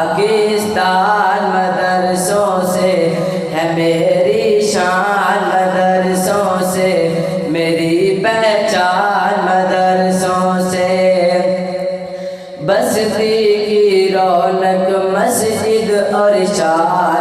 پاکستان مدرسوں سے ہے میری شان، مدرسوں سے میری پہچان، مدرسوں سے بستی کی رونق مسجد اور شان،